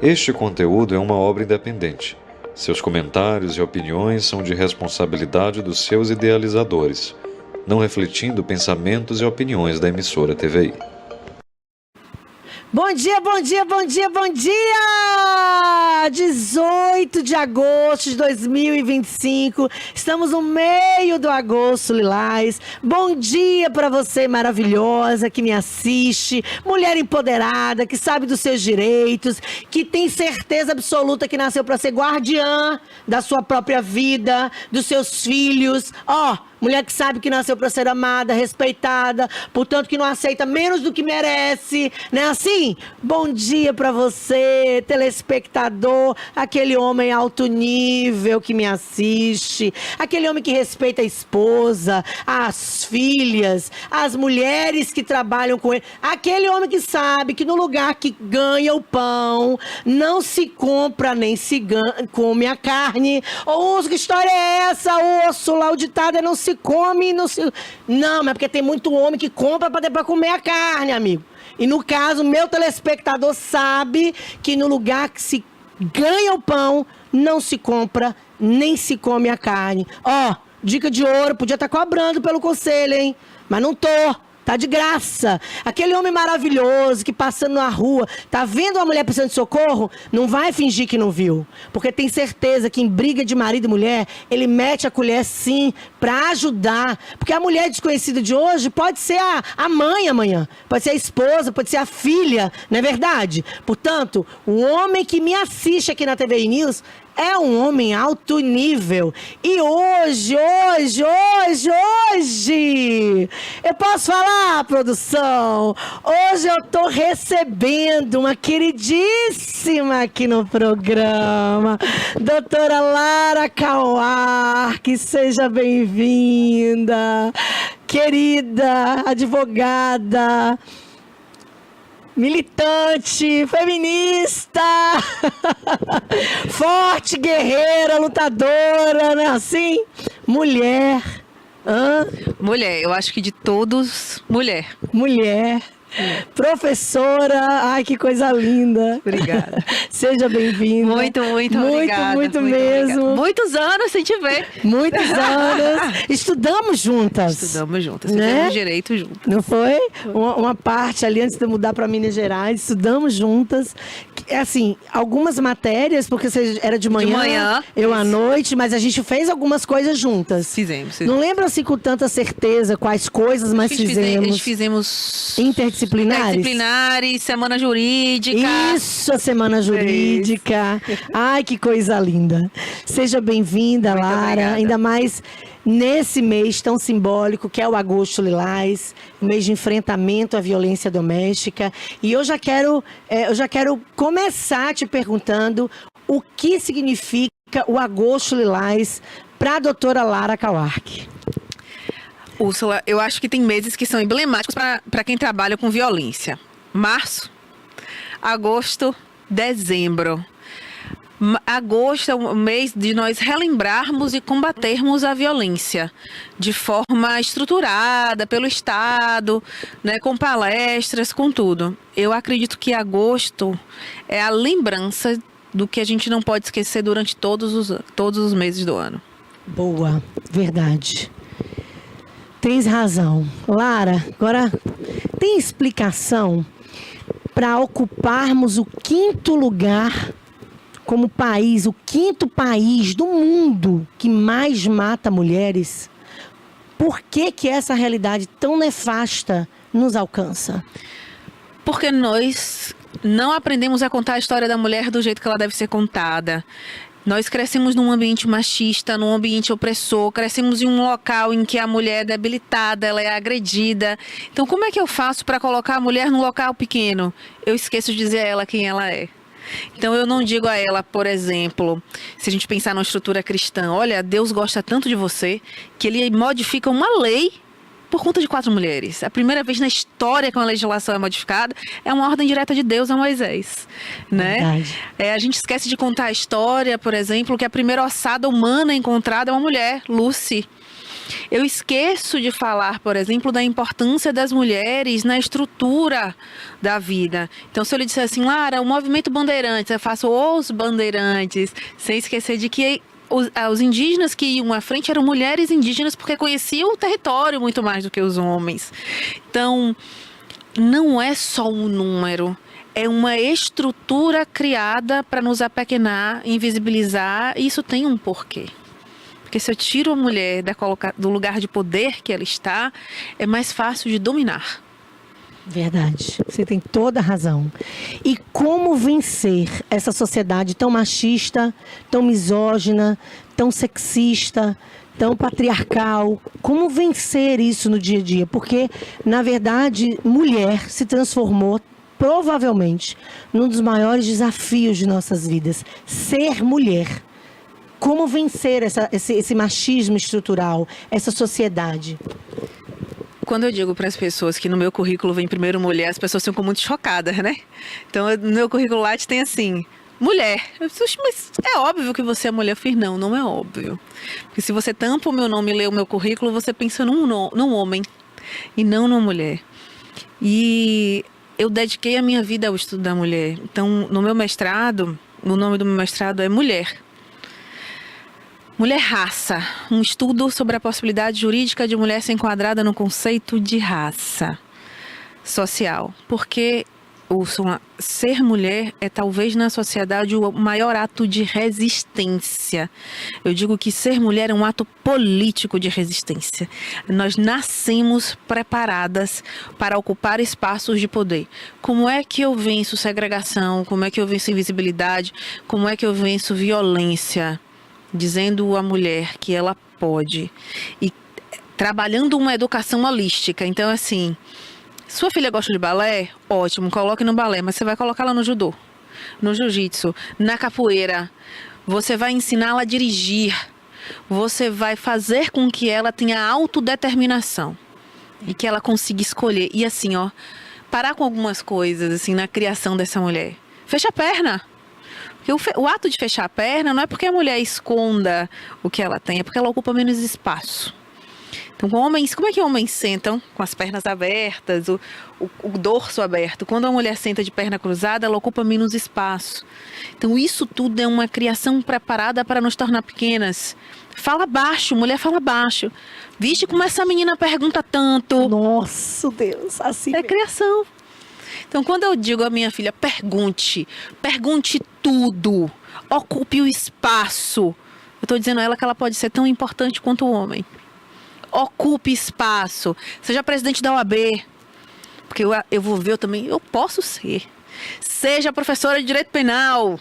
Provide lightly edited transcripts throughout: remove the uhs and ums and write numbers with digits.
Este conteúdo é uma obra independente. Seus comentários e opiniões são de responsabilidade dos seus idealizadores, não refletindo pensamentos e opiniões da emissora TVI. Bom dia, bom dia, bom dia, bom dia! 18 de agosto de 2025, estamos no meio do agosto lilás. Bom dia para você maravilhosa que me assiste, mulher empoderada, que sabe dos seus direitos, que tem certeza absoluta que nasceu para ser guardiã da sua própria vida, dos seus filhos. Mulher que sabe que nasceu para ser amada, respeitada, portanto que não aceita menos do que merece, não é assim? Bom dia para você, telespectador, aquele homem alto nível que me assiste, aquele homem que respeita a esposa, as filhas, as mulheres que trabalham com ele, aquele homem que sabe que no lugar que ganha o pão, não se compra nem se come a carne. Ou que história é essa, osso? Lá o ditado é não se come, não se... Não, mas porque tem muito homem que compra para comer a carne, amigo. E no caso, meu telespectador sabe que no lugar que se ganha o pão, não se compra, nem se come a carne. Dica de ouro, podia estar cobrando pelo conselho, hein? Mas não tô. Tá de graça. Aquele homem maravilhoso que passando na rua, tá vendo uma mulher precisando de socorro? Não vai fingir que não viu. Porque tem certeza que em briga de marido e mulher, ele mete a colher sim pra ajudar. Porque a mulher desconhecida de hoje pode ser a mãe amanhã. Pode ser a esposa, pode ser a filha. Não é verdade? Portanto, o homem que me assiste aqui na TVI News é um homem alto nível. E hoje, eu posso falar, produção? Hoje eu tô recebendo uma queridíssima aqui no programa, doutora Lara Kauark, seja bem-vinda. Querida advogada, militante, feminista, forte, guerreira, lutadora, não é assim? Mulher. Mulher, eu acho que de todos, mulher. Mulher. Professora, ai que coisa linda. Obrigada. Seja bem-vinda. Muito obrigada. Muito mesmo. Obrigada. Muitos anos sem te ver. Muitos anos. Estudamos juntas. Fizemos direito juntas. Não foi? Uma parte ali antes de eu mudar para Minas Gerais, estudamos juntas. Assim, algumas matérias, porque você era de manhã, eu à noite, mas a gente fez algumas coisas juntas. Fizemos. Não lembro assim com tanta certeza quais coisas, mas fizemos. A gente fizemos interdisciplinares, semana jurídica. Isso, a semana jurídica. Ai, que coisa linda. Seja bem-vinda, Lara. Obrigada. Ainda mais nesse mês tão simbólico que é o Agosto Lilás, o mês de enfrentamento à violência doméstica. E eu já quero começar te perguntando o que significa o Agosto Lilás para a doutora Lara Kauark. Úrsula, eu acho que tem meses que são emblemáticos para quem trabalha com violência. Março, agosto, dezembro. Agosto é o mês de nós relembrarmos e combatermos a violência de forma estruturada pelo Estado, né, com palestras, com tudo. Eu acredito que agosto é a lembrança do que a gente não pode esquecer durante todos os meses do ano. Boa, verdade. Tens razão. Lara, agora tem explicação para ocuparmos o 5º lugar como país, o 5º país do mundo que mais mata mulheres? Por que essa realidade tão nefasta nos alcança? Porque nós não aprendemos a contar a história da mulher do jeito que ela deve ser contada. Nós crescemos num ambiente machista, num ambiente opressor, crescemos em um local em que a mulher é debilitada, ela é agredida. Então, como é que eu faço para colocar a mulher num local pequeno? Eu esqueço de dizer a ela quem ela é. Então, eu não digo a ela, por exemplo, se a gente pensar numa estrutura cristã, olha, Deus gosta tanto de você que ele modifica uma lei por conta de 4 mulheres. A primeira vez na história que uma legislação é modificada é uma ordem direta de Deus a Moisés, né? A gente esquece de contar a história, por exemplo, que a primeira ossada humana encontrada é uma mulher, Lucy. Eu esqueço de falar, por exemplo, da importância das mulheres na estrutura da vida. Então, se eu lhe disser assim, Lara, o movimento Bandeirantes, eu faço os Bandeirantes, sem esquecer de que os indígenas que iam à frente eram mulheres indígenas porque conheciam o território muito mais do que os homens. Então, não é só um número, é uma estrutura criada para nos apequenar, invisibilizar, e isso tem um porquê. Porque se eu tiro a mulher do lugar de poder que ela está, é mais fácil de dominar. Verdade, você tem toda a razão. E como vencer essa sociedade tão machista, tão misógina, tão sexista, tão patriarcal? Como vencer isso no dia a dia? Porque, na verdade, mulher se transformou provavelmente num dos maiores desafios de nossas vidas. Ser mulher. Como vencer esse machismo estrutural, essa sociedade? Quando eu digo para as pessoas que no meu currículo vem primeiro mulher, as pessoas ficam muito chocadas, né? Então, no meu currículo Lattes tem assim, mulher. Eu disse, mas é óbvio que você é mulher. Eu fiz, não é óbvio. Porque se você tampa o meu nome e lê o meu currículo, você pensa num homem e não numa mulher. E eu dediquei a minha vida ao estudo da mulher. Então, no meu mestrado, o nome do meu mestrado é Mulher. Mulher raça, um estudo sobre a possibilidade jurídica de mulher ser enquadrada no conceito de raça social. Porque ser mulher é talvez na sociedade o maior ato de resistência. Eu digo que ser mulher é um ato político de resistência. Nós nascemos preparadas para ocupar espaços de poder. Como é que eu venço segregação? Como é que eu venço invisibilidade? Como é que eu venço violência? Dizendo à mulher que ela pode. E trabalhando uma educação holística. Então, assim, sua filha gosta de balé? Ótimo, coloque no balé. Mas você vai colocá-la no judô, no jiu-jitsu, na capoeira. Você vai ensiná-la a dirigir. Você vai fazer com que ela tenha autodeterminação. E que ela consiga escolher. E assim, parar com algumas coisas, assim, na criação dessa mulher. Fecha a perna. O ato de fechar a perna não é porque a mulher esconda o que ela tem, é porque ela ocupa menos espaço. Então, como é que homens sentam com as pernas abertas, o dorso aberto? Quando a mulher senta de perna cruzada, ela ocupa menos espaço. Então, isso tudo é uma criação preparada para nos tornar pequenas. Fala baixo, mulher fala baixo. Vixe, como essa menina pergunta tanto. Nossa, Deus, assim é criação. Então, quando eu digo à minha filha, pergunte tudo, ocupe o espaço, eu estou dizendo a ela que ela pode ser tão importante quanto o homem. Ocupe espaço, seja presidente da OAB, porque eu vou ver, eu posso ser. Seja professora de direito penal,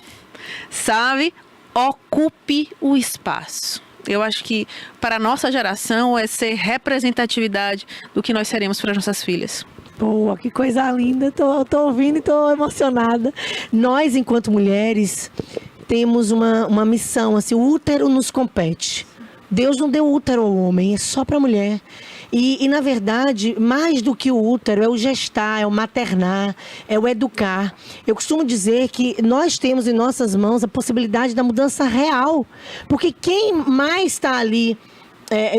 sabe? Ocupe o espaço. Eu acho que para a nossa geração é ser representatividade do que nós seremos para as nossas filhas. Boa, que coisa linda, tô ouvindo e tô emocionada. Nós, enquanto mulheres, temos uma missão, assim, o útero nos compete. Deus não deu útero ao homem, é só para a mulher. E, na verdade, mais do que o útero, é o gestar, é o maternar, é o educar. Eu costumo dizer que nós temos em nossas mãos a possibilidade da mudança real. Porque quem mais está ali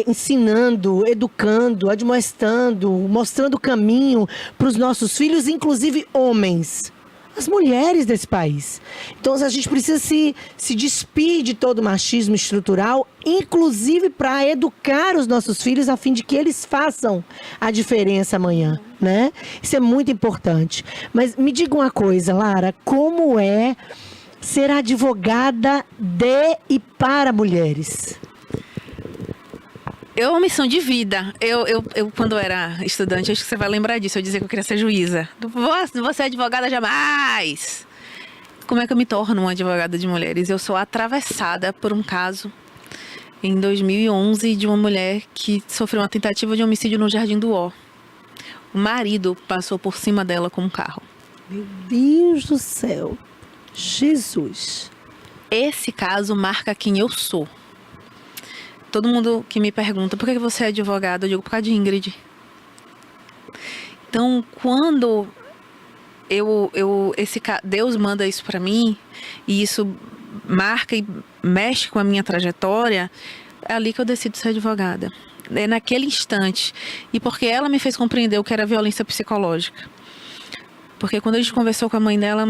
ensinando, educando, admoestando, mostrando o caminho para os nossos filhos, inclusive homens, as mulheres desse país. Então a gente precisa se despir de todo o machismo estrutural, inclusive para educar os nossos filhos a fim de que eles façam a diferença amanhã, né? Isso é muito importante. Mas me diga uma coisa, Lara, como é ser advogada de e para mulheres? É uma missão de vida. Eu quando era estudante, acho que você vai lembrar disso, eu dizia que eu queria ser juíza. Você é advogada jamais! Como é que eu me torno uma advogada de mulheres? Eu sou atravessada por um caso, em 2011, de uma mulher que sofreu uma tentativa de homicídio no Jardim do Ó. O marido passou por cima dela com um carro. Meu Deus do céu! Jesus! Esse caso marca quem eu sou. Todo mundo que me pergunta, por que você é advogada? Eu digo, por causa de Ingrid. Então, quando Deus manda isso para mim, e isso marca e mexe com a minha trajetória, é ali que eu decido ser advogada. É naquele instante. E porque ela me fez compreender o que era violência psicológica. Porque quando a gente conversou com a mãe dela,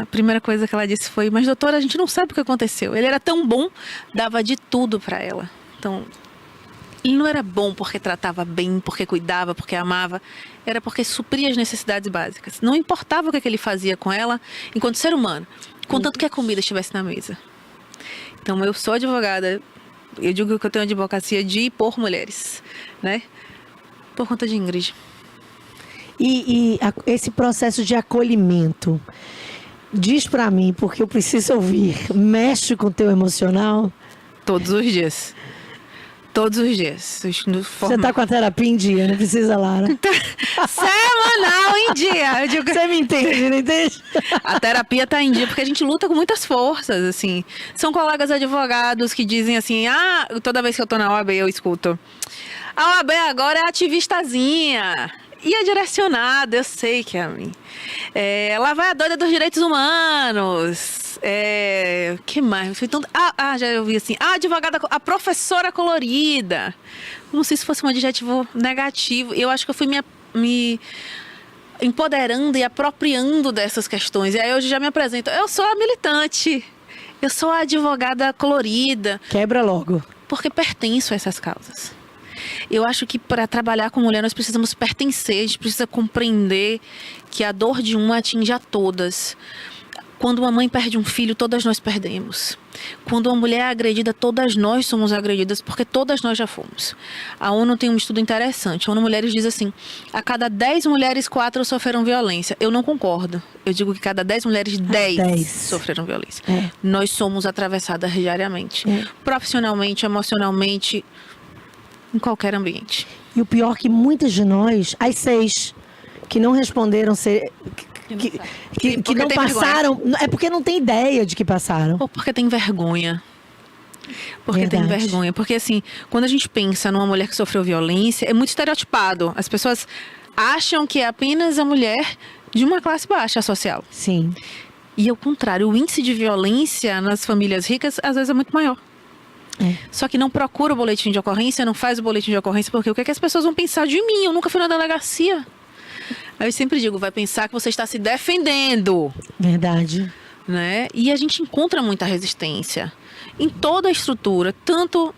a primeira coisa que ela disse foi: mas doutora, a gente não sabe o que aconteceu. Ele era tão bom, dava de tudo para ela. Então, ele não era bom porque tratava bem, porque cuidava, porque amava. Era porque supria as necessidades básicas. Não importava o que ele fazia com ela, enquanto ser humano, contanto que a comida estivesse na mesa. Então, eu sou advogada. Eu digo que eu tenho advocacia de e por mulheres, né? Por conta de Ingrid. Esse processo de acolhimento, diz pra mim, porque eu preciso ouvir, mexe com o teu emocional? Todos os dias. Todos os dias. Você tá com a terapia em dia, não precisa, Lara? Semanal em dia. Eu digo... Você me entende, não entende? A terapia tá em dia porque a gente luta com muitas forças, assim. São colegas advogados que dizem assim, toda vez que eu tô na OAB eu escuto: a OAB agora é ativistazinha. E é direcionada, eu sei que é a mim. Lá vai a doida dos direitos humanos. Que mais? Já ouvi assim. A advogada, a professora colorida. Não sei se fosse um adjetivo negativo. Eu acho que eu fui me empoderando e apropriando dessas questões. E aí hoje já me apresento. Eu sou a militante. Eu sou a advogada colorida. Quebra logo. Porque pertenço a essas causas. Eu acho que para trabalhar com mulher nós precisamos pertencer, a gente precisa compreender que a dor de uma atinge a todas. Quando uma mãe perde um filho, todas nós perdemos. Quando uma mulher é agredida, todas nós somos agredidas, porque todas nós já fomos. A ONU tem um estudo interessante. A ONU Mulheres diz assim: a cada 10 mulheres, 4 sofreram violência. Eu não concordo. Eu digo que cada 10 mulheres, 10 sofreram violência. Nós somos atravessadas diariamente. Profissionalmente, emocionalmente, em qualquer ambiente. E o pior que muitas de nós, as 6 que não responderam, que não passaram, é porque não tem ideia de que passaram. Ou porque tem vergonha. Porque Verdade. tem vergonha. Porque assim, quando a gente pensa numa mulher que sofreu violência, é muito estereotipado. As pessoas acham que é apenas a mulher de uma classe baixa social. Sim. E ao contrário, o índice de violência nas famílias ricas às vezes é muito maior. Só que não procura o boletim de ocorrência, não faz o boletim de ocorrência, porque o que é que as pessoas vão pensar de mim? Eu nunca fui na delegacia. Aí eu sempre digo, vai pensar que você está se defendendo. Verdade. Né? E a gente encontra muita resistência em toda a estrutura, tanto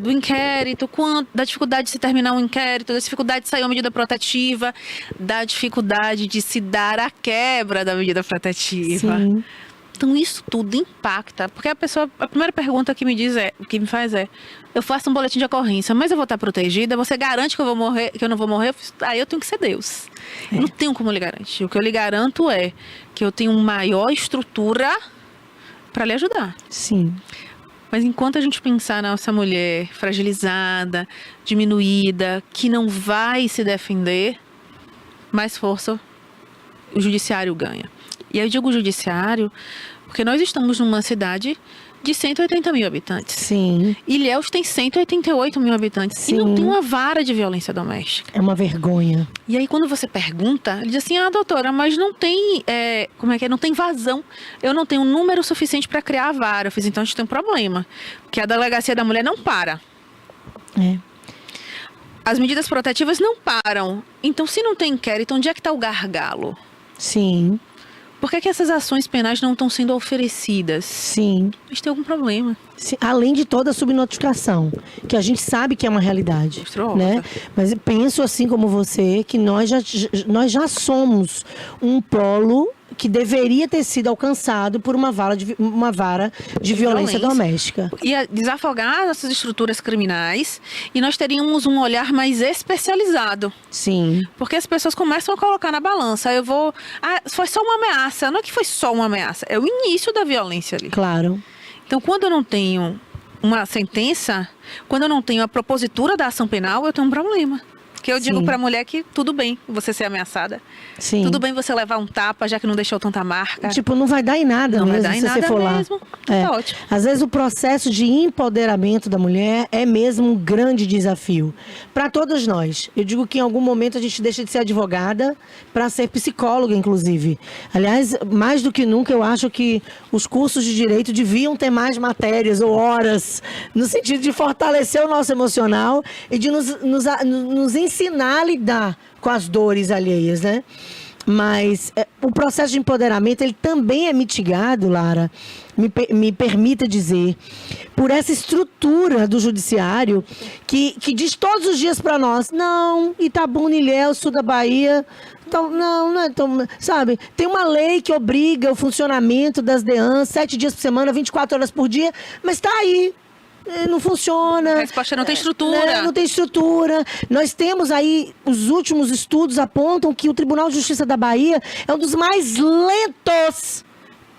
do inquérito, quanto da dificuldade de se terminar um inquérito, da dificuldade de sair uma medida protetiva, da dificuldade de se dar a quebra da medida protetiva. Sim. Então isso tudo impacta, porque a primeira pergunta que me faz é: eu faço um boletim de ocorrência, mas eu vou estar protegida? Você garante que eu vou morrer, que eu não vou morrer? Aí eu tenho que ser Deus. Eu não tenho como lhe garantir. O que eu lhe garanto é que eu tenho maior estrutura para lhe ajudar. Sim. Mas enquanto a gente pensar na nossa mulher fragilizada, diminuída, que não vai se defender, mais força o judiciário ganha. E aí eu digo judiciário porque nós estamos numa cidade de 180 mil habitantes. Sim. Ilhéus tem 188 mil habitantes. Sim. E não tem uma vara de violência doméstica. É uma vergonha. E aí quando você pergunta, ele diz assim: doutora, mas não tem, não tem vazão. Eu não tenho um número suficiente para criar a vara. Eu fiz: então a gente tem um problema. Porque a delegacia da mulher não para. As medidas protetivas não param. Então se não tem inquérito, onde é que está o gargalo? Sim. Por que essas ações penais não estão sendo oferecidas? Sim. A gente tem algum problema. Sim, além de toda a subnotificação, que a gente sabe que é uma realidade, né? Mas eu penso assim como você, que nós já somos um polo que deveria ter sido alcançado por uma vara de violência doméstica. Ia desafogar nossas estruturas criminais e nós teríamos um olhar mais especializado. Sim. Porque as pessoas começam a colocar na balança. Foi só uma ameaça. Não é que foi só uma ameaça, é o início da violência ali. Claro. Então, quando eu não tenho uma sentença, quando eu não tenho a propositura da ação penal, eu tenho um problema. Que eu digo Sim. pra mulher que tudo bem você ser ameaçada. Sim. Tudo bem você levar um tapa, já que não deixou tanta marca. Tipo, não vai dar em nada Não vai mesmo dar em se nada você for mesmo. lá. Tá ótimo. Às vezes o processo de empoderamento da mulher é mesmo um grande desafio para todas nós. Eu digo que em algum momento a gente deixa de ser advogada para ser psicóloga, inclusive. Aliás, mais do que nunca, eu acho que os cursos de direito deviam ter mais matérias ou horas, no sentido de fortalecer o nosso emocional e de nos ensinar a lidar com as dores alheias, né? Mas o processo de empoderamento, ele também é mitigado, Lara, me permita dizer, por essa estrutura do judiciário que diz todos os dias para nós, não, Itabuna, Ilhéus, sul da Bahia, então, não é tão, sabe? Tem uma lei que obriga o funcionamento das DEANs 7 dias por semana, 24 horas por dia, mas está aí. Não funciona. A resposta não tem estrutura. Não tem estrutura. Nós temos aí, os últimos estudos apontam que o Tribunal de Justiça da Bahia é um dos mais lentos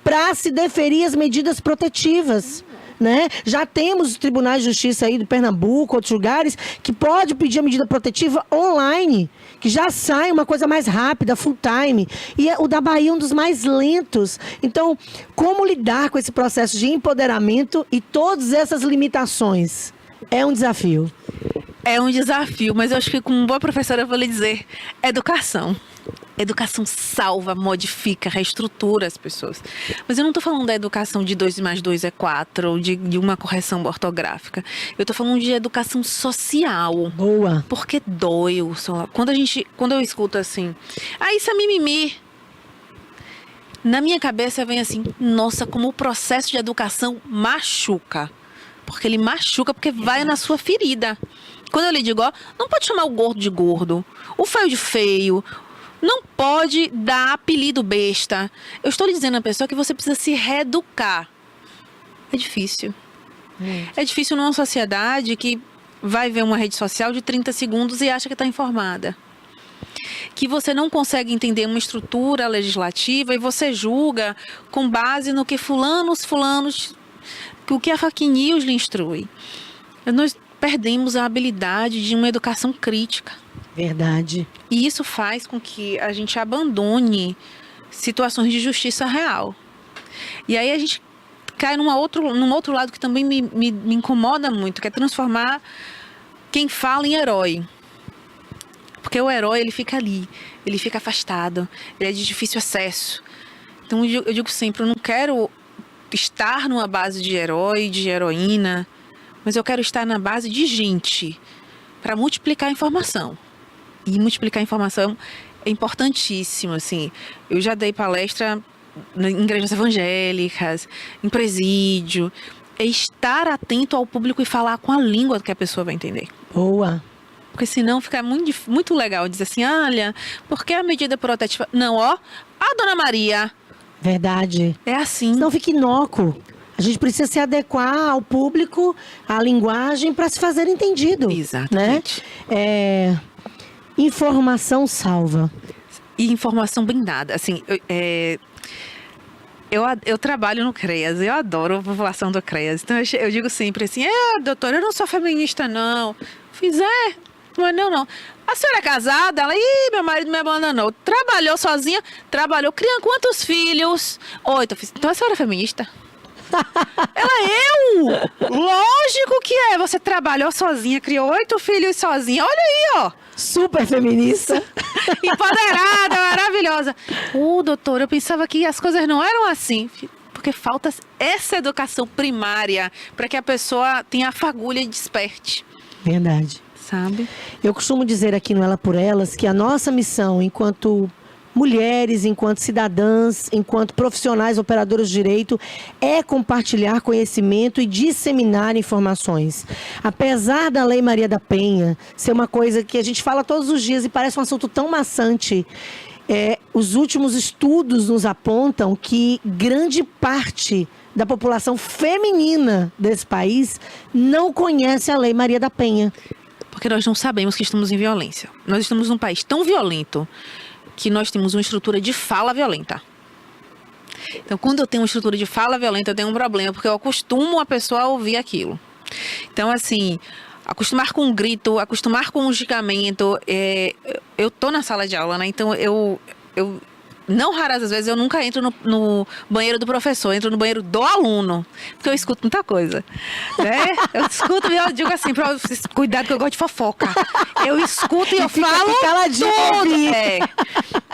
para se deferir as medidas protetivas. Né? Já temos os tribunais de justiça aí do Pernambuco, outros lugares, que pode pedir a medida protetiva online, que já sai uma coisa mais rápida, full time. E o da Bahia é um dos mais lentos. Então, como lidar com esse processo de empoderamento e todas essas limitações? É um desafio. É um desafio, mas eu acho que como boa professora eu vou lhe dizer, educação. Educação salva, modifica, reestrutura as pessoas. Mas eu não estou falando da educação de 2 mais 2 é 4, ou de uma correção ortográfica. Eu estou falando de educação social. Boa. Porque dói, Úrsula. Quando eu escuto assim, isso é mimimi. Na minha cabeça vem assim, nossa, como o processo de educação machuca. Porque ele machuca, porque vai na sua ferida. Quando eu lhe digo, não pode chamar o gordo de gordo, o feio de feio, não pode dar apelido besta. Eu estou lhe dizendo à pessoa que você precisa se reeducar. É difícil. É difícil numa sociedade que vai ver uma rede social de 30 segundos e acha que está informada. Que você não consegue entender uma estrutura legislativa e você julga com base no que fulanos, o que a fake news lhe instrui. Nós perdemos a habilidade de uma educação crítica. Verdade. E isso faz com que a gente abandone situações de justiça real. E aí a gente cai num outro lado que também me incomoda muito, que é transformar quem fala em herói. Porque o herói, ele fica ali, ele fica afastado, ele é de difícil acesso. Então eu digo sempre, eu não quero estar numa base de herói, de heroína, mas eu quero estar na base de gente, para multiplicar a informação. E multiplicar a informação é importantíssimo, assim. Eu já dei palestra em igrejas evangélicas, em presídio. É estar atento ao público e falar com a língua que a pessoa vai entender. Boa. Porque senão fica muito legal dizer assim, olha, por que a medida protetiva... Não, a Dona Maria... Verdade. É assim. Senão fica inócuo. A gente precisa se adequar ao público, à linguagem, para se fazer entendido. Exatamente. Né? Informação E informação blindada. Assim, eu trabalho no CREAS, eu adoro a população do CREAS. Então eu digo sempre assim, doutora, eu não sou feminista, não. Mas não. A senhora é casada? Ela, meu marido me abandonou. Trabalhou sozinha? Trabalhou. Criando quantos filhos? 8. Então a senhora é feminista? Ela, Lógico que é. Você trabalhou sozinha, criou 8 filhos sozinha. Olha aí, Super feminista. Empoderada, maravilhosa. Doutora, eu pensava que as coisas não eram assim. Porque falta essa educação primária para que a pessoa tenha a fagulha e desperte. Verdade. Sabe? Eu costumo dizer aqui no Ela por Elas que a nossa missão enquanto mulheres, enquanto cidadãs, enquanto profissionais operadoras de direito, é compartilhar conhecimento e disseminar informações. Apesar da Lei Maria da Penha ser uma coisa que a gente fala todos os dias e parece um assunto tão maçante, os últimos estudos nos apontam que grande parte da população feminina desse país não conhece a Lei Maria da Penha. Porque nós não sabemos que estamos em violência. Nós estamos num país tão violento que nós temos uma estrutura de fala violenta. Então, quando eu tenho uma estrutura de fala violenta, eu tenho um problema, porque eu acostumo a pessoa a ouvir aquilo. Então, assim, acostumar com o grito, acostumar com o julgamento. Eu tô na sala de aula, né? Então eu não raras vezes eu nunca entro no banheiro do professor, eu entro no banheiro do aluno, porque eu escuto muita coisa, né? Eu escuto e eu digo assim, pra vocês, cuidado que eu gosto de fofoca. Eu escuto e eu falo tudo.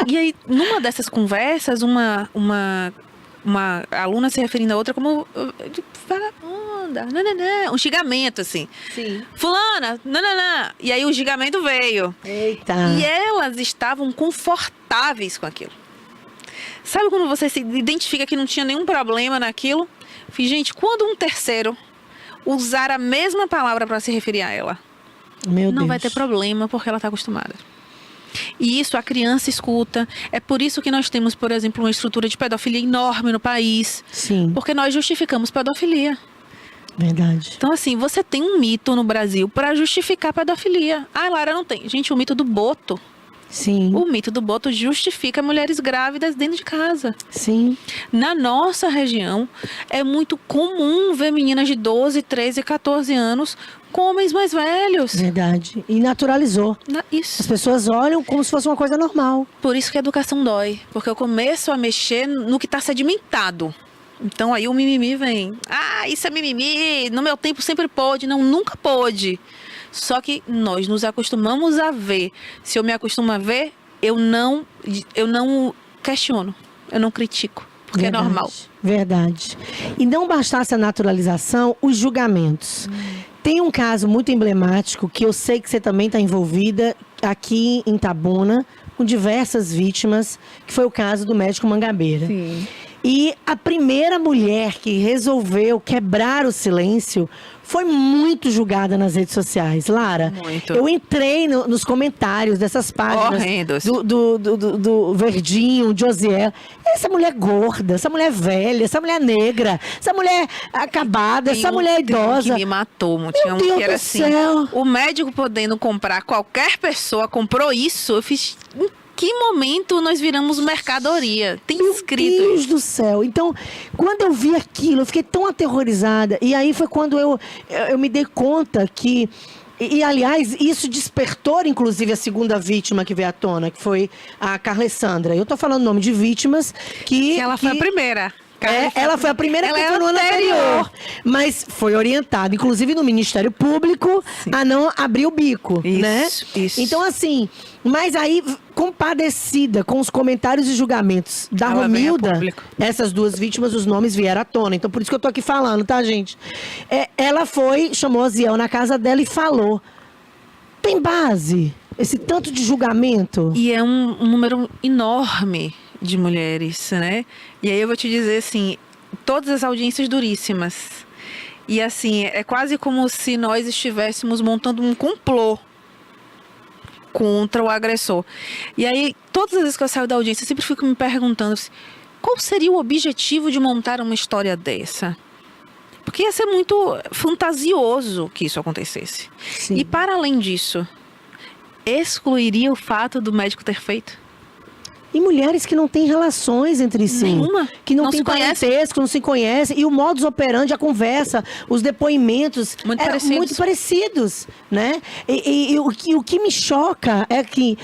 E aí, numa dessas conversas, uma aluna se referindo a outra como vagabunda, nananã, um xingamento, assim. Sim. Fulana, nananã. E aí o xingamento veio. Eita. E elas estavam confortáveis com aquilo. Sabe quando você se identifica que não tinha nenhum problema naquilo? Gente, quando um terceiro usar a mesma palavra para se referir a ela, Meu não Deus. vai ter problema porque ela está acostumada. E isso a criança escuta. É por isso que nós temos, por exemplo, uma estrutura de pedofilia enorme no país. Sim, Porque nós justificamos pedofilia. verdade. Então, assim, você tem um mito no Brasil para justificar pedofilia. Ah, Lara, não tem. Gente, o mito do boto. Sim, O mito do boto justifica mulheres grávidas dentro de casa. sim. Na nossa região, é muito comum ver meninas de 12, 13, 14 anos com homens mais velhos. Verdade. E naturalizou. Isso. As pessoas olham como se fosse uma coisa normal. Por isso que a educação dói. Porque eu começo a mexer no que está sedimentado. Então aí o mimimi vem. Ah, isso é mimimi. No meu tempo sempre pôde. Não, nunca pôde. Só que nós nos acostumamos a ver. Se eu me acostumo a ver, eu não questiono. Eu não critico. Porque Verdade, é normal. Verdade. E não bastasse a naturalização, os julgamentos. Tem um caso muito emblemático que eu sei que você também está envolvida aqui em Itabuna, com diversas vítimas, que foi o caso do médico Mangabeira. Sim. E a primeira mulher que resolveu quebrar o silêncio foi muito julgada nas redes sociais. Lara, Muito. eu entrei nos comentários dessas páginas Horrendos. do Verdinho, Josiel. Essa mulher gorda, essa mulher velha, essa mulher negra, essa mulher acabada, essa mulher Tem um idosa. que me matou. Tinha um Deus que era do assim. céu. O médico podendo comprar, qualquer pessoa comprou isso. Eu fiz. Em que momento nós viramos mercadoria? Tem escrito Meu Deus isso. do céu. Então, quando eu vi aquilo, eu fiquei tão aterrorizada. E aí foi quando eu me dei conta que... E, aliás, isso despertou, inclusive, a segunda vítima que veio à tona, que foi a Carlessandra. Eu tô falando o nome de vítimas que... Ela foi a primeira. Ela foi a primeira Ela que é foi no ano anterior. anterior. Mas foi orientada, inclusive no Ministério Público, a não abrir o bico, Isso, né? isso. Então, assim, mas aí, compadecida com os comentários e julgamentos da Ela vem a Romilda, público. essas duas vítimas, os nomes vieram à tona. Então, por isso que eu tô aqui falando, tá, gente? Ela foi, chamou a Ziel na casa dela e falou: tem base esse tanto de julgamento? E é um número enorme de mulheres, né? E aí eu vou te dizer assim, todas as audiências duríssimas. E assim, é quase como se nós estivéssemos montando um complô contra o agressor. E aí, todas as vezes que eu saio da audiência, eu sempre fico me perguntando assim, qual seria o objetivo de montar uma história dessa? Porque ia ser muito fantasioso que isso acontecesse. Sim. E para além disso, excluiria o fato do médico ter feito? E mulheres que não têm relações entre si. Nenhuma. Que não Não têm se conhecem. parentesco, não se conhecem. E o modus operandi, a conversa, os depoimentos... Muito eram parecidos. muito parecidos, né? E o que me choca é que...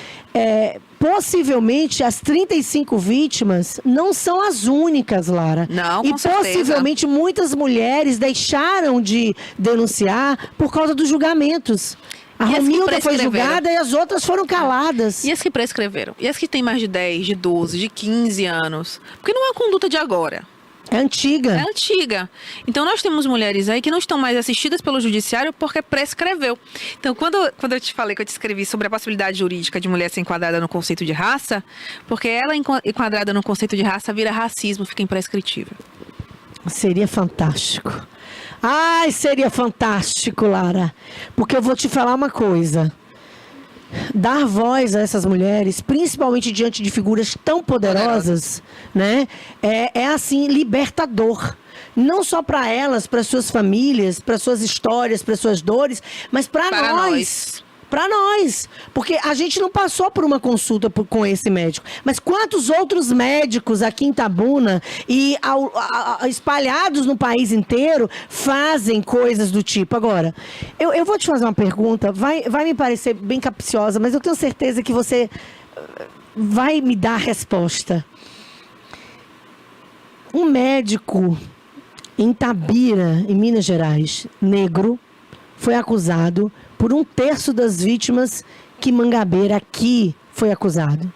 possivelmente as 35 vítimas não são as únicas, Lara. Não, e com certeza. possivelmente muitas mulheres deixaram de denunciar por causa dos julgamentos. A E as que Romilda foi prescreveram? julgada e as outras foram caladas. E as que prescreveram? E as que têm mais de 10, de 12, de 15 anos? Porque não é uma conduta de agora. É antiga. É antiga. Então, nós temos mulheres aí que não estão mais assistidas pelo judiciário porque prescreveu. Então, quando eu te falei que eu te escrevi sobre a possibilidade jurídica de mulher ser enquadrada no conceito de raça, porque ela enquadrada no conceito de raça vira racismo, fica imprescritível. Seria fantástico. Ai, seria fantástico, Lara. Porque eu vou te falar uma coisa. Dar voz a essas mulheres, principalmente diante de figuras tão poderosas, né? É assim, libertador. Não só para elas, para suas famílias, para suas histórias, para suas dores, mas para nós. para nós. Porque a gente não passou por uma consulta com esse médico. Mas quantos outros médicos aqui em Itabuna e espalhados no país inteiro fazem coisas do tipo? Agora, eu vou te fazer uma pergunta, vai me parecer bem capciosa, mas eu tenho certeza que você vai me dar a resposta. Um médico em Itabira, em Minas Gerais, negro, foi acusado por 1/3 das vítimas que Mangabeira aqui foi acusado.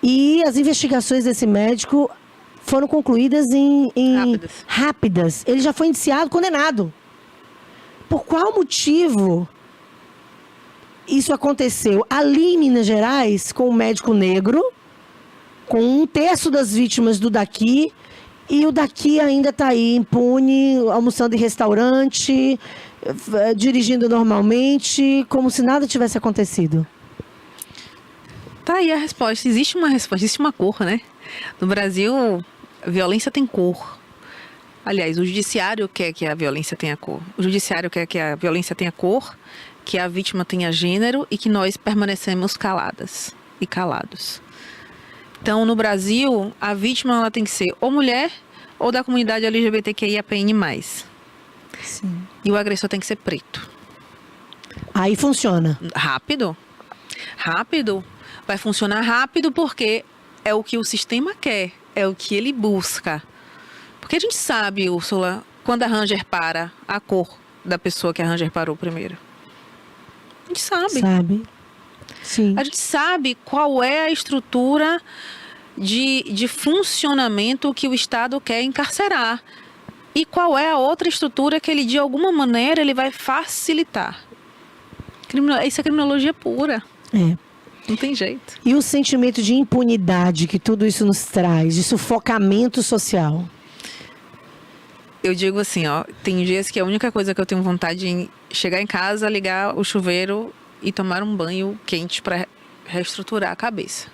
E as investigações desse médico foram concluídas em rápidas. Ele já foi indiciado, condenado. Por qual motivo isso aconteceu ali em Minas Gerais com um médico negro, com 1/3 das vítimas do daqui, e o daqui ainda está aí impune, almoçando em restaurante, dirigindo normalmente, como se nada tivesse acontecido? Tá aí a resposta. Existe uma resposta, existe uma cor, né? No Brasil, a violência tem cor. Aliás, o judiciário quer que a violência tenha cor. O judiciário quer que a violência tenha cor, que a vítima tenha gênero e que nós permanecemos caladas e calados. Então, no Brasil, a vítima ela tem que ser ou mulher ou da comunidade LGBTQIAPN+. Sim. E o agressor tem que ser preto. Aí funciona. Rápido. Rápido. Vai funcionar rápido porque é o que o sistema quer, é o que ele busca. Porque a gente sabe, Úrsula, quando a Ranger para, a cor da pessoa que a Ranger parou primeiro. A gente sabe. Sabe. Sim. A gente sabe qual é a estrutura de funcionamento que o Estado quer encarcerar. E qual é a outra estrutura que ele, de alguma maneira, ele vai facilitar. Isso é criminologia pura. É. Não tem jeito. E o sentimento de impunidade que tudo isso nos traz, de sufocamento social? Eu digo assim, ó, tem dias que a única coisa que eu tenho vontade é chegar em casa, ligar o chuveiro e tomar um banho quente para reestruturar a cabeça.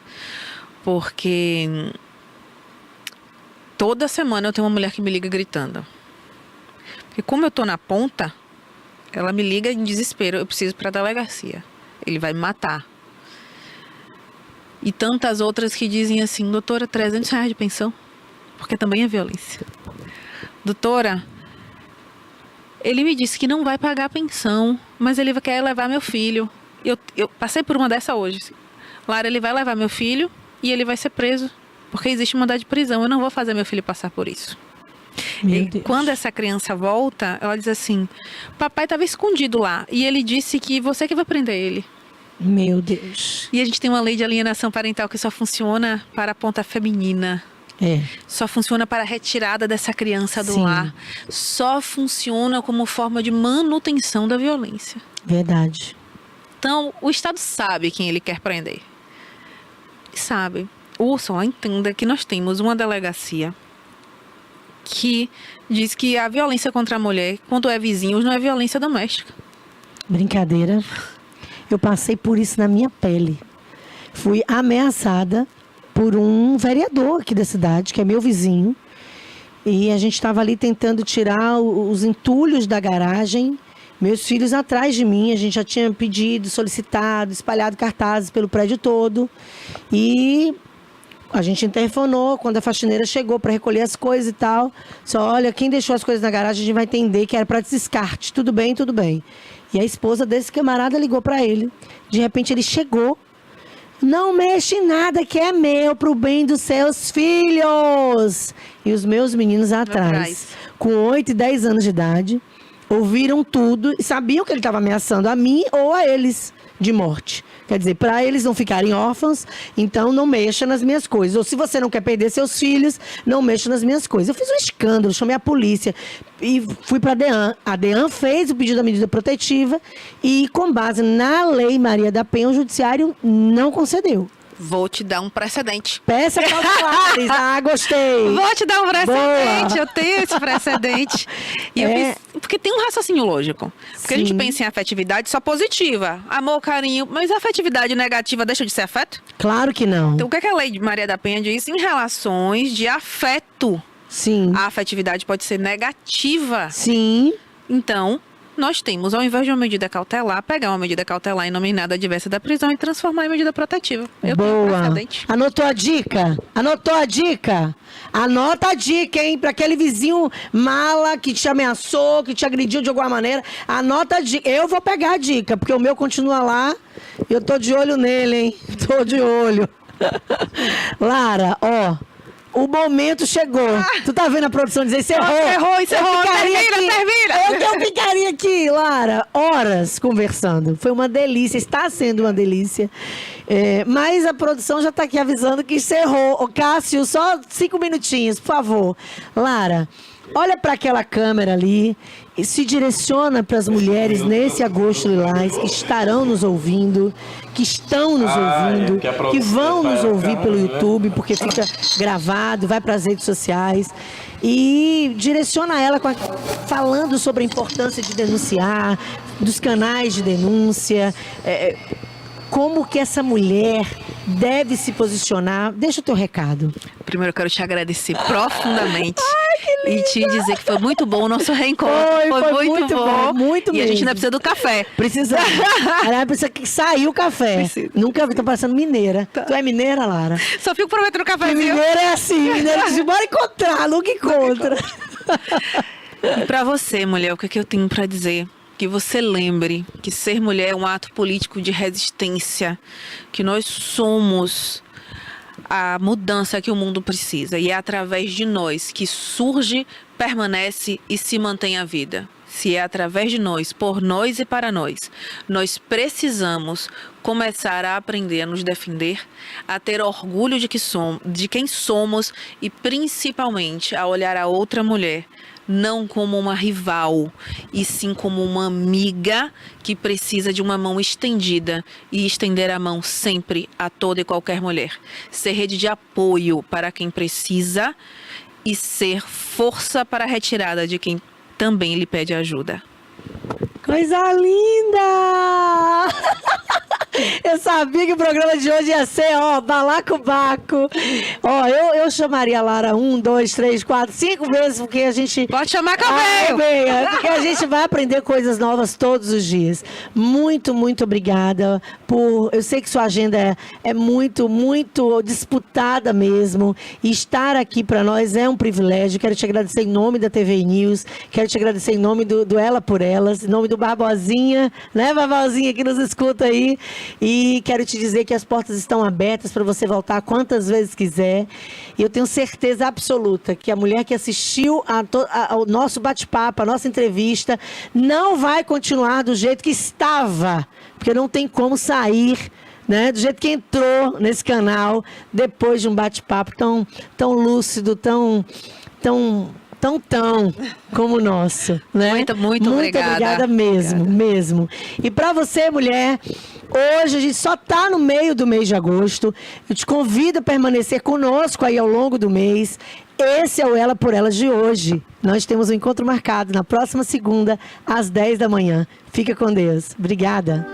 Porque toda semana eu tenho uma mulher que me liga gritando. Porque como eu tô na ponta, ela me liga em desespero, eu preciso ir para a delegacia. Ele vai me matar. E tantas outras que dizem assim, doutora, R$300 de pensão, porque também é violência. Doutora, ele me disse que não vai pagar a pensão, mas ele quer levar meu filho. Eu passei por uma dessa hoje. Lara, ele vai levar meu filho e ele vai ser preso, porque existe mandado de prisão. Eu não vou fazer meu filho passar por isso. E quando essa criança volta, ela diz assim, papai estava escondido lá e ele disse que você que vai prender ele. Meu Deus. E a gente tem uma lei de alienação parental que só funciona para a ponta feminina. É. Só funciona para a retirada dessa criança do Sim. lar. Só funciona como forma de manutenção da violência. Verdade. Então, o Estado sabe quem ele quer prender. Sabe. Úrsula, entenda que nós temos uma delegacia que diz que a violência contra a mulher, quando é vizinhos, não é violência doméstica. Brincadeira. Eu passei por isso na minha pele. Fui ameaçada por um vereador aqui da cidade, que é meu vizinho. E a gente estava ali tentando tirar os entulhos da garagem. Meus filhos atrás de mim, a gente já tinha pedido, solicitado, espalhado cartazes pelo prédio todo. E a gente interfonou quando a faxineira chegou para recolher as coisas e tal. Só, olha, quem deixou as coisas na garagem, a gente vai entender que era para descarte. Tudo bem, tudo bem. E a esposa desse camarada ligou para ele. De repente ele chegou. Não mexe em nada que é meu, pro bem dos seus filhos. E os meus meninos atrás, com 8 e 10 anos de idade, ouviram tudo e sabiam que ele estava ameaçando a mim ou a eles de morte. Quer dizer, para eles não ficarem órfãos, então não mexa nas minhas coisas. Ou se você não quer perder seus filhos, não mexa nas minhas coisas. Eu fiz um escândalo, chamei a polícia e fui para a DEAN. A DEAN fez o pedido da medida protetiva e, com base na Lei Maria da Penha, o judiciário não concedeu. Vou te dar um precedente. Peça cautelares. Ah, gostei. Vou te dar um precedente. Boa. Eu tenho esse precedente. E eu fiz, porque tem um raciocínio lógico. Porque a gente pensa em afetividade só positiva. Amor, carinho. Mas a afetividade negativa deixa de ser afeto? Claro que não. Então, o que é que a Lei de Maria da Penha diz? Em relações de afeto. Sim. A afetividade pode ser negativa. Sim. Então, nós temos, ao invés de uma medida cautelar, pegar uma medida cautelar em nome nada adversa da prisão e transformar em medida protetiva. Eu tenho Boa. precedente. Anotou a dica? Anotou a dica? Anota a dica, hein? Pra aquele vizinho mala que te ameaçou, que te agrediu de alguma maneira. Anota a dica. Eu vou pegar a dica, porque o meu continua lá. E eu tô de olho nele, hein? Tô de olho. Lara, ó. O momento chegou. Tu tá vendo a produção dizer, encerrou. Encerrou. Termina. Eu ficaria aqui, Lara, horas conversando. Foi uma delícia, está sendo uma delícia. Mas a produção já tá aqui avisando que encerrou. Ô, Cássio, só 5 minutinhos, por favor. Lara, olha para aquela câmera ali e se direciona para as mulheres nesse agosto lilás que estarão nos ouvindo, que estão nos ouvindo, que vão nos ouvir pelo YouTube, porque fica gravado, vai para as redes sociais. E direciona ela falando sobre a importância de denunciar, dos canais de denúncia, como que essa mulher deve se posicionar. Deixa o teu recado. Primeiro, eu quero te agradecer profundamente. E te dizer que foi muito bom o nosso reencontro. Foi muito bom. Muito e mesmo. A gente ainda precisa do café. Precisamos. Ela precisa que sair o café. Precisa. Nunca vi, tô parecendo mineira. Tá. Tu é mineira, Lara? Só fico prometendo café. Mineira é assim, mineira diz, bora encontrar, nunca encontra. E pra você, mulher, o que eu tenho pra dizer? Que você lembre que ser mulher é um ato político de resistência, que nós somos a mudança que o mundo precisa e é através de nós que surge, permanece e se mantém a vida. Se é através de nós, por nós e para nós, nós precisamos começar a aprender a nos defender, a ter orgulho de quem somos e principalmente a olhar a outra mulher não como uma rival, e sim como uma amiga que precisa de uma mão estendida e estender a mão sempre a toda e qualquer mulher. Ser rede de apoio para quem precisa e ser força para a retirada de quem também lhe pede ajuda. Coisa linda! Eu sabia que o programa de hoje ia ser, balacobaco. Eu chamaria a Lara 1, 2, 3, 4, 5 vezes, porque a gente... Pode chamar que eu venho! Porque a gente vai aprender coisas novas todos os dias. Muito, muito obrigada por... Eu sei que sua agenda é muito, muito disputada mesmo. E estar aqui para nós é um privilégio. Quero te agradecer em nome da TV News. Quero te agradecer em nome do Ela por Elas, em nome do Barbosinha, né, Barbosinha, que nos escuta aí. E quero te dizer que as portas estão abertas para você voltar quantas vezes quiser. E eu tenho certeza absoluta que a mulher que assistiu ao nosso bate-papo, a nossa entrevista, não vai continuar do jeito que estava, porque não tem como sair, né, do jeito que entrou nesse canal depois de um bate-papo tão lúcido, tão como o nosso, né? Muito obrigada mesmo. E para você, mulher, hoje a gente só tá no meio do mês de agosto. Eu te convido a permanecer conosco aí ao longo do mês. Esse é o Ela por Elas de hoje. Nós temos um encontro marcado na próxima segunda, às 10 da manhã. Fica com Deus. Obrigada.